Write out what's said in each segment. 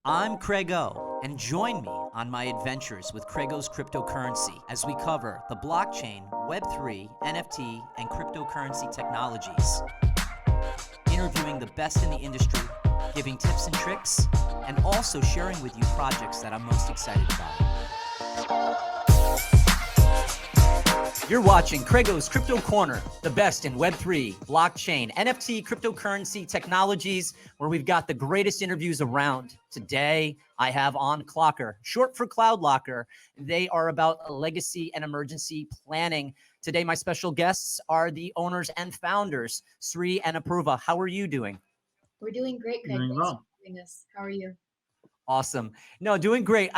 I'm Craigo, and join me on my adventures with Craig's cryptocurrency as we cover the blockchain, Web3, NFT, and cryptocurrency technologies, interviewing the best in the industry, giving tips and tricks, and also sharing with you projects that I'm most excited about. You're watching Craig's Crypto Corner, the best in Web3, blockchain, NFT, cryptocurrency technologies, where we've got the greatest interviews around. Today, I have on Clocr, short for Cloud Locker. They are about legacy and emergency planning. Today, my special guests are the owners and founders, Sree and Aproova. How are you doing? We're doing great, Craig. Doing Thanks well. for having us. How are you? Awesome. No, doing great.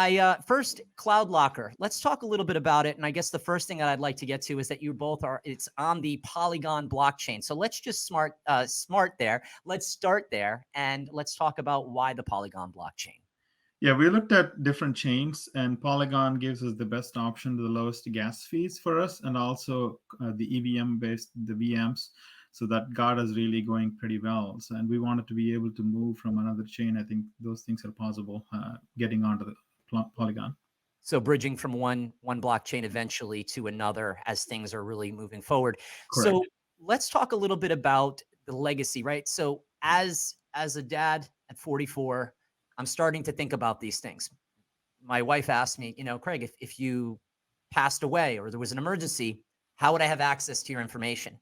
First, Cloud Locker. Let's talk a little bit about it. And I guess the first thing that I'd like to get to is that you both are, it's on the Polygon blockchain. So let's just smart there. Let's start there and let's talk about why the Polygon blockchain. Yeah, we looked at different chains, and Polygon gives us the best option to the lowest gas fees for us, and also the EVM based the VMs. So that got us really going pretty well. So, and we wanted to be able to move from another chain. I think those things are possible, getting onto the Polygon. So bridging from one blockchain eventually to another as things are really moving forward. Correct. So let's talk a little bit about the legacy, right? So as a dad at 44, I'm starting to think about these things. My wife asked me, Craig, if you passed away or there was an emergency, how would I have access to your information?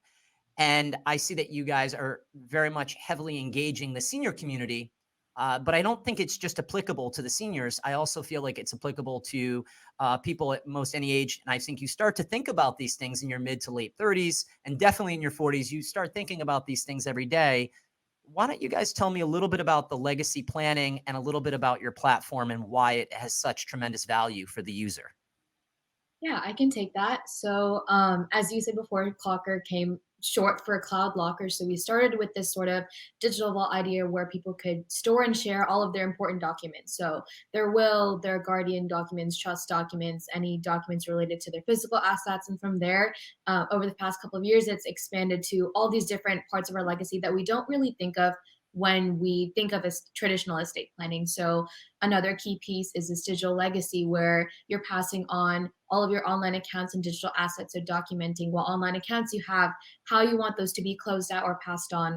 And I see that you guys are very much heavily engaging the senior community, but I don't think it's just applicable to the seniors. I also feel like it's applicable to people at most any age. And I think you start to think about these things in your mid to late 30s, and definitely in your 40s, you start thinking about these things every day. Why don't you guys tell me a little bit about the legacy planning and a little bit about your platform and why it has such tremendous value for the user? Yeah, I can take that. So, as you said before, Clockr came short for Cloud Locker. So we started with this sort of digital vault idea where people could store and share all of their important documents. So their will, their guardian documents, trust documents, any documents related to their physical assets. And from there, over the past couple of years, it's expanded to all these different parts of our legacy that we don't really think of when we think of as traditional estate planning. So another key piece is this digital legacy where you're passing on all of your online accounts and digital assets. So documenting what online accounts you have, how you want those to be closed out or passed on.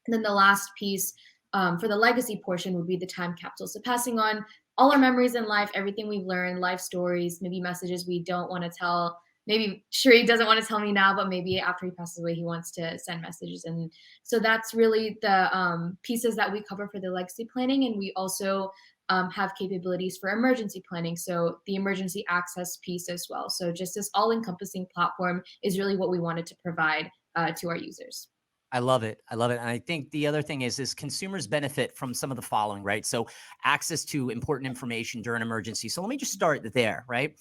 And then the last piece for the legacy portion would be the time capsule. So passing on all our memories in life, everything we've learned, life stories, maybe messages we don't want to tell. Maybe Sree doesn't want to tell me now, but maybe after he passes away, he wants to send messages. And so that's really the pieces that we cover for the legacy planning. And we also have capabilities for emergency planning. So the emergency access piece as well. So just this all-encompassing platform is really what we wanted to provide to our users. I love it. I love it. And I think the other thing is consumers benefit from some of the following, right? So access to important information during emergency. So let me just start there, right?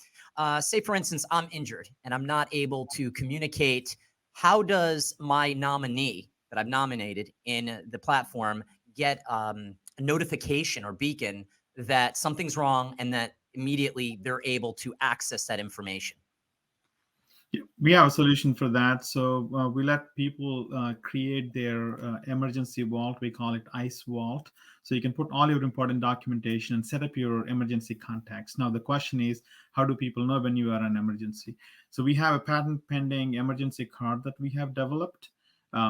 Say, for instance, I'm injured and I'm not able to communicate. How does my nominee that I've nominated in the platform get a notification or beacon that something's wrong and that immediately they're able to access that information? Yeah, we have a solution for that. So we let people create their emergency vault. We call it Ice Vault. So you can put all your important documentation and set up your emergency contacts. Now the question is, how do people know when you are in an emergency? So we have a patent pending emergency card that we have developed.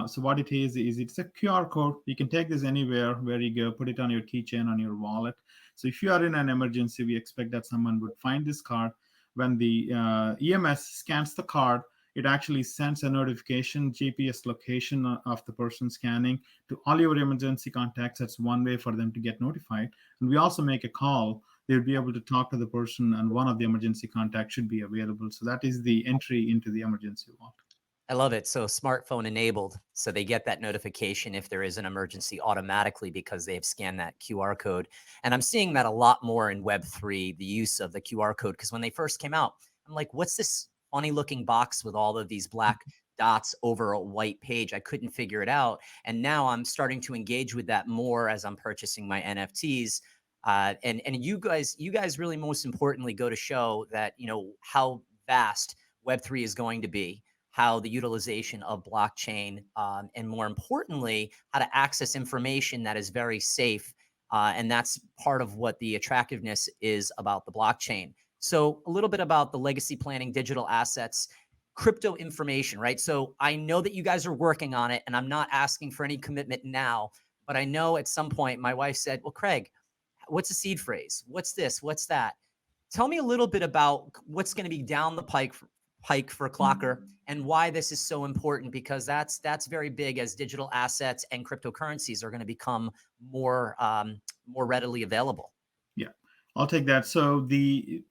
So what it is it's a QR code. You can take this anywhere where you go, put it on your keychain, on your wallet. So if you are in an emergency, we expect that someone would find this card. When the EMS scans the card, it actually sends a notification, GPS location of the person scanning to all your emergency contacts. That's one way for them to get notified. And we also make a call. They'll be able to talk to the person, and one of the emergency contacts should be available. So that is the entry into the emergency vault. I love it. So smartphone enabled. So they get that notification if there is an emergency automatically because they have scanned that QR code. And I'm seeing that a lot more in Web3, the use of the QR code. Because when they first came out, I'm like, what's this funny looking box with all of these black dots over a white page? I couldn't figure it out. And now I'm starting to engage with that more as I'm purchasing my NFTs. And you guys really most importantly go to show that, how vast Web3 is going to be, how the utilization of blockchain, and more importantly, how to access information that is very safe And that's part of what the attractiveness is about the blockchain. So a little bit about the legacy planning, digital assets, crypto information, right? So I know that you guys are working on it, and I'm not asking for any commitment now, but I know at some point my wife said, well, Craig, what's a seed phrase? What's this? What's that? Tell me a little bit about what's going to be down the pike for Clocr and why this is so important, because that's very big as digital assets and cryptocurrencies are going to become more readily available. Yeah, I'll take that. So the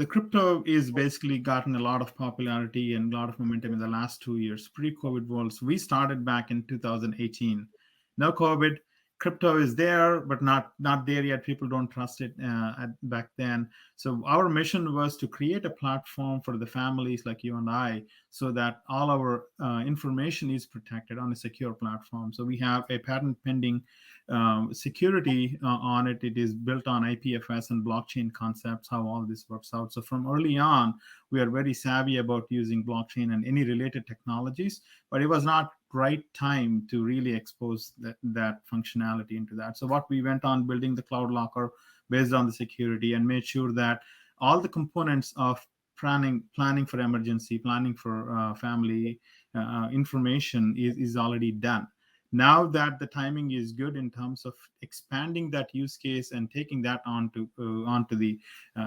crypto is basically gotten a lot of popularity and a lot of momentum in the last 2 years, pre-COVID world. So we started back in 2018. No COVID, crypto is there, but not there yet. People don't trust it back then. So our mission was to create a platform for the families like you and I, so that all our information is protected on a secure platform. So we have a patent pending security on it. It is built on IPFS and blockchain concepts, how all this works out. So from early on, we are very savvy about using blockchain and any related technologies, but it was not right time to really expose that functionality into that. So what we went on building the cloud locker based on the security, and made sure that all the components of planning for emergency, planning for family information is already done. Now that the timing is good in terms of expanding that use case and taking that onto the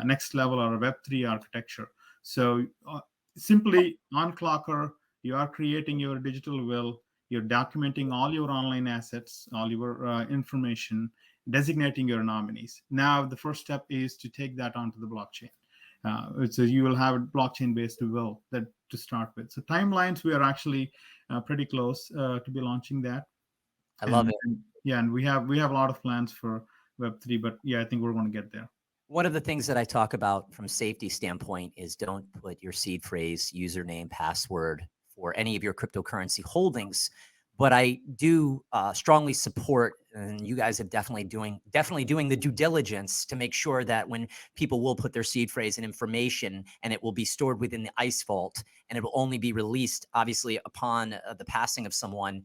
next level, or a Web3 architecture. So simply on Clocr, you are creating your digital will, you're documenting all your online assets, all your information, designating your nominees. Now the first step is to take that onto the blockchain. So you will have a blockchain-based will that to start with. So timelines, we are actually pretty close to be launching that. I love it. Yeah, and we have a lot of plans for Web3, but yeah, I think we're going to get there. One of the things that I talk about from safety standpoint is don't put your seed phrase, username, password for any of your cryptocurrency holdings. But I do strongly support, and you guys have definitely doing the due diligence to make sure that when people will put their seed phrase and information, and it will be stored within the ice vault, and it will only be released, obviously, upon the passing of someone.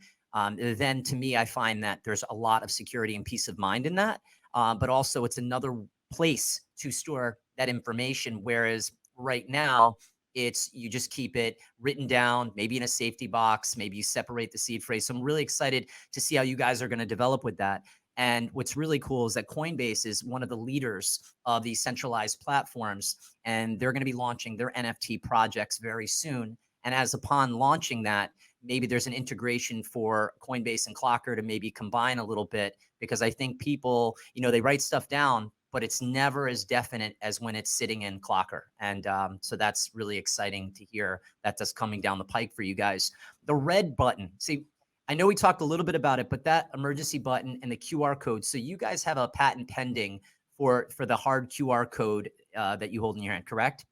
Then to me, I find that there's a lot of security and peace of mind in that. But also it's another place to store that information. Whereas right now, it's you just keep it written down, maybe in a safety box, maybe you separate the seed phrase. So I'm really excited to see how you guys are going to develop with that. And what's really cool is that Coinbase is one of the leaders of these centralized platforms, and they're going to be launching their NFT projects very soon. And as upon launching that, maybe there's an integration for Coinbase and Clocr to maybe combine a little bit, because I think people, they write stuff down, but it's never as definite as when it's sitting in Clocr. And so that's really exciting to hear that that's coming down the pike for you guys. The red button, see, I know we talked a little bit about it, but that emergency button and the QR code. So you guys have a patent pending for the hard QR code that you hold in your hand, correct?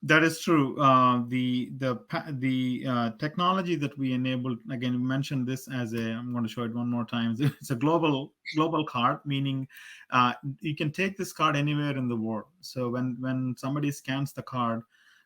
That is true. The technology that we enabled, again, we mentioned this as I'm going to show it one more time. It's a global card, meaning you can take this card anywhere in the world. So when somebody scans the card,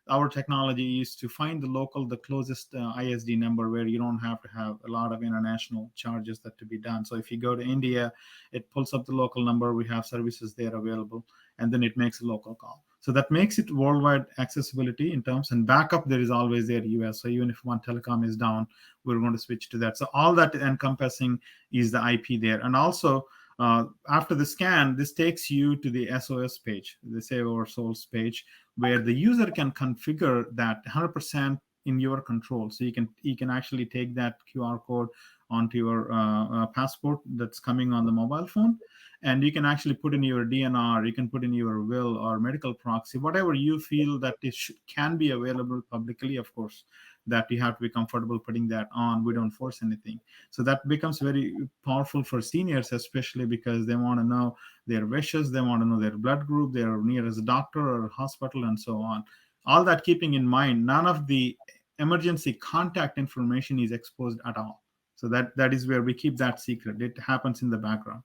our technology is to find the closest ISD number, where you don't have to have a lot of international charges that to be done. So if you go to India, it pulls up the local number. We have services there available, and then it makes a local call. So that makes it worldwide accessibility in terms, and backup there is always there US. So even if one telecom is down, we're going to switch to that. So all that encompassing is the IP there. And also after the scan, this takes you to the SOS page, the Save Our Souls page, where the user can configure that 100% in your control. So you can actually take that QR code onto your passport that's coming on the mobile phone, and you can actually put in your DNR, you can put in your will or medical proxy, whatever you feel that it can be available publicly. Of course, that you have to be comfortable putting that on. We don't force anything. So that becomes very powerful for seniors, especially because they want to know their wishes, they want to know their blood group, their nearest doctor or hospital, and so on. All that keeping in mind, none of the emergency contact information is exposed at all. So that is where we keep that secret. It happens in the background.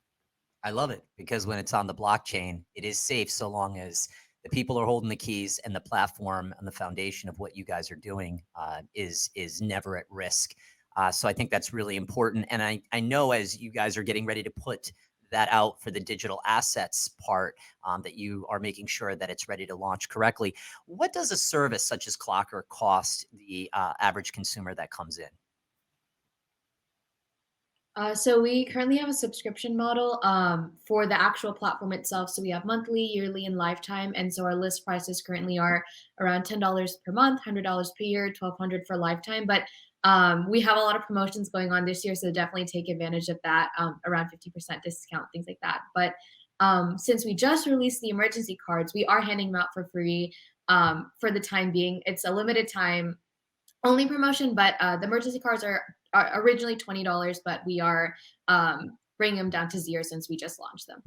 I love it, because when it's on the blockchain, it is safe so long as the people are holding the keys and the platform and the foundation of what you guys are doing is never at risk. So I think that's really important. And I know as you guys are getting ready to put that out for the digital assets part, that you are making sure that it's ready to launch correctly. What does a service such as Clocr cost the average consumer that comes in? So we currently have a subscription model for the actual platform itself. So we have monthly, yearly, and lifetime. And so our list prices currently are around $10 per month, $100 per year, $1,200 for lifetime. But we have a lot of promotions going on this year, so definitely take advantage of that. Around 50% discount, things like that. But since we just released the emergency cards, we are handing them out for free for the time being. It's a limited time only promotion, but the emergency cards are originally $20, but we are bringing them down to 0 since we just launched them.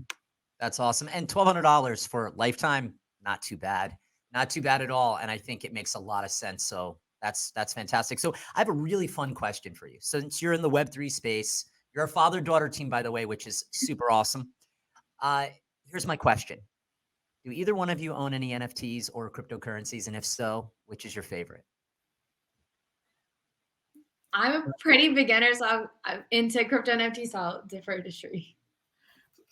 That's awesome. And $1,200 for lifetime, not too bad. Not too bad at all. And I think it makes a lot of sense. So that's fantastic. So I have a really fun question for you. Since you're in the Web3 space, you're a father-daughter team, by the way, which is super awesome. Uh, Here's my question. Do either one of you own any NFTs or cryptocurrencies? And if so, which is your favorite? I'm a pretty beginner, so I'm into crypto NFT, so I'll defer to Sree.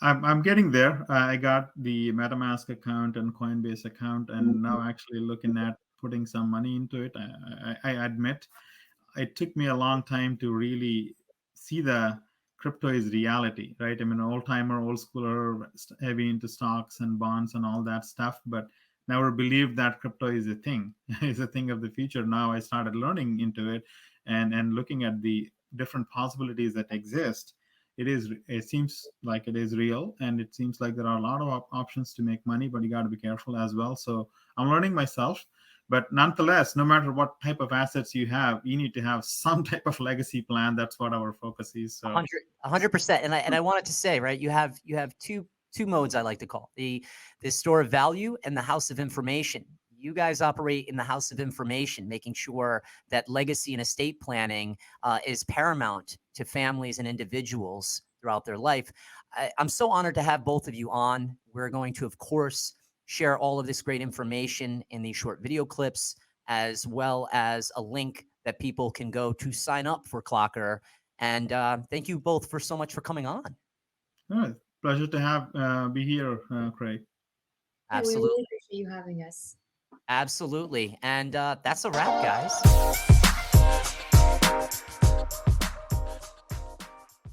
I'm getting there. I got the MetaMask account and Coinbase account, and now actually looking at putting some money into it. I admit it took me a long time to really see the crypto is reality, right? I mean, old timer, old schooler, heavy into stocks and bonds and all that stuff, but never believed that crypto is a thing, is a thing of the future. Now I started learning into it and looking at the different possibilities that exist. It seems like it is real, and it seems like there are a lot of options to make money, but you got to be careful as well. So I'm learning myself. But nonetheless, no matter what type of assets you have, you need to have some type of legacy plan. That's what our focus is. So 100%. And I wanted to say, right, you have two modes I like to call the store of value and the house of information. You guys operate in the house of information, making sure that legacy and estate planning is paramount to families and individuals throughout their life. I'm so honored to have both of you on. We're going to, of course, share all of this great information in these short video clips, as well as a link that people can go to sign up for Clocr. And thank you both for so much for coming on. all right. Pleasure to have be here, Craig. Yeah, we Absolutely. really appreciate you having us. Absolutely. And that's a wrap, guys.